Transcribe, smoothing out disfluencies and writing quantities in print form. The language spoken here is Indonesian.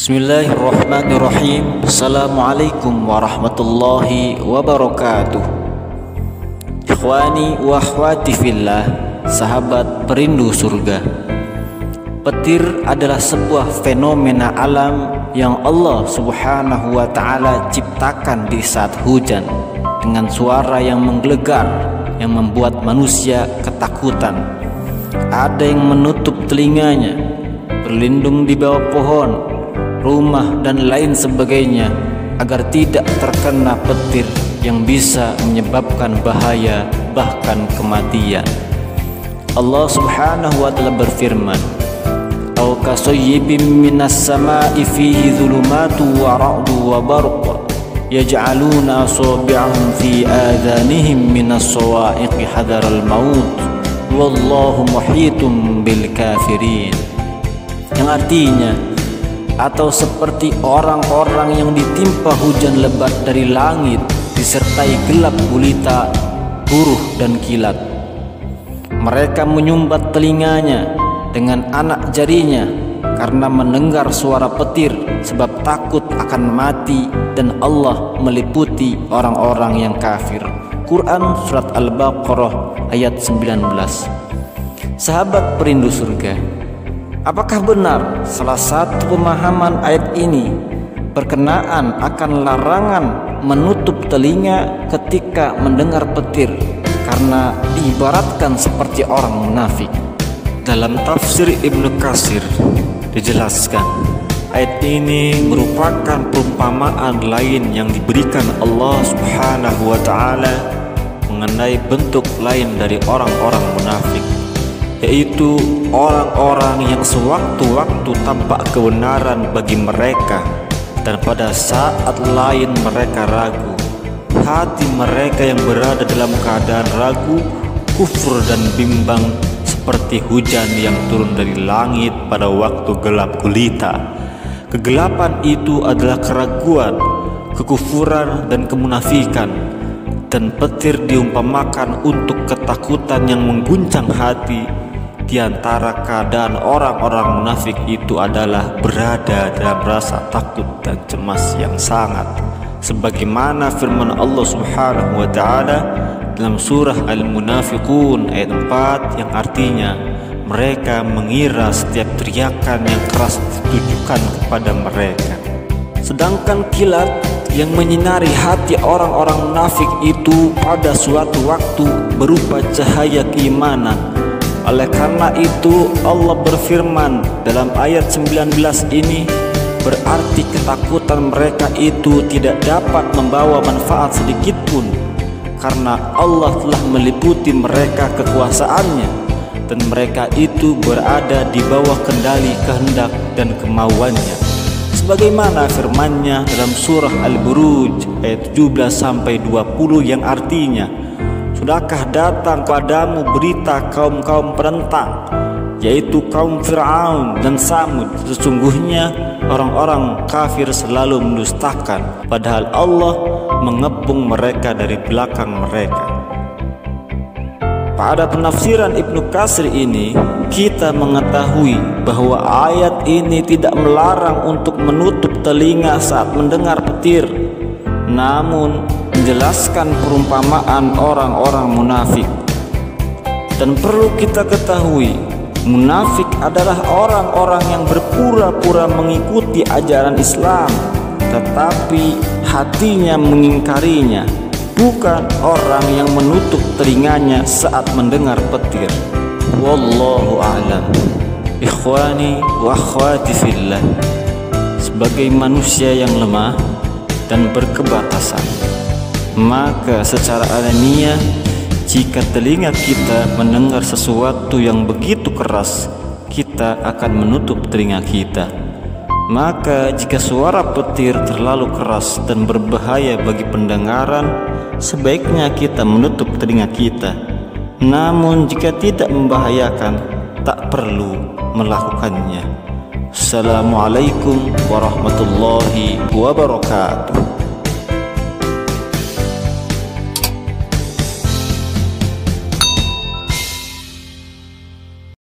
Bismillahirrahmanirrahim. Assalamualaikum warahmatullahi wabarakatuh. Ikhwani wa akhwati fillah, sahabat perindu surga. Petir adalah sebuah fenomena alam yang Allah subhanahu wa ta'ala ciptakan di saat hujan, dengan suara yang menggelegar yang membuat manusia ketakutan. Ada yang menutup telinganya, berlindung di bawah pohon, rumah dan lain sebagainya agar tidak terkena petir yang bisa menyebabkan bahaya bahkan kematian. Allah subhanahu wa ta'ala berfirman, "Aw kasayyibin minas sama'i fihi dhulumatu wa ra'du wa barq yaj'aluna asabi'ahum fi adhanihim minas sawa'iqi hadaral maut wallahu muhitun bil kafirin." Yang artinya, atau seperti orang-orang yang ditimpa hujan lebat dari langit disertai gelap gulita, buruh dan kilat. Mereka menyumbat telinganya dengan anak jarinya karena mendengar suara petir, sebab takut akan mati, dan Allah meliputi orang-orang yang kafir. Quran Surat Al-Baqarah ayat 19. Sahabat perindu surga, apakah benar salah satu pemahaman ayat ini berkenaan akan larangan menutup telinga ketika mendengar petir karena diibaratkan seperti orang munafik? Dalam tafsir Ibnu Katsir dijelaskan, ayat ini merupakan perumpamaan lain yang diberikan Allah Subhanahu wa ta'ala mengenai bentuk lain dari orang-orang munafik, yaitu orang-orang yang sewaktu-waktu tampak kebenaran bagi mereka, dan pada saat lain mereka ragu. Hati mereka yang berada dalam keadaan ragu, kufur dan bimbang, seperti hujan yang turun dari langit pada waktu gelap gulita. Kegelapan itu adalah keraguan, kekufuran dan kemunafikan, dan petir diumpamakan untuk ketakutan yang mengguncang hati. Di antara keadaan orang-orang munafik itu adalah berada dalam rasa takut dan cemas yang sangat, sebagaimana firman Allah Subhanahu wa ta'ala dalam surah Al-Munafiqun ayat 4 yang artinya, mereka mengira setiap teriakan yang keras ditujukan kepada mereka. Sedangkan kilat yang menyinari hati orang-orang munafik itu pada suatu waktu berupa cahaya keimanan. Oleh karena itu Allah berfirman dalam ayat 19 ini, berarti ketakutan mereka itu tidak dapat membawa manfaat sedikit pun, karena Allah telah meliputi mereka kekuasaannya, dan mereka itu berada di bawah kendali kehendak dan kemauannya, sebagaimana firman-Nya dalam surah Al-Buruj ayat 17-20 yang artinya, "Sudahkah datang padamu berita kaum-kaum penentang, yaitu kaum Fir'aun dan Samud? Sesungguhnya orang-orang kafir selalu mendustakan, padahal Allah mengepung mereka dari belakang mereka." Pada penafsiran Ibnu Katsir ini, kita mengetahui bahwa ayat ini tidak melarang untuk menutup telinga saat mendengar petir, namun menjelaskan perumpamaan orang-orang munafik. Dan perlu kita ketahui, munafik adalah orang-orang yang berpura-pura mengikuti ajaran Islam tetapi hatinya mengingkarinya, bukan orang yang menutup telinganya saat mendengar petir. Wallahu a'lam. Ikhwani wa akhwati fillah, sebagai manusia yang lemah dan berkerbatasan, maka secara alamiah jika telinga kita mendengar sesuatu yang begitu keras, kita akan menutup telinga kita. Maka jika suara petir terlalu keras dan berbahaya bagi pendengaran, sebaiknya kita menutup telinga kita. Namun jika tidak membahayakan, tak perlu melakukannya. Assalamualaikum warahmatullahi wabarakatuh.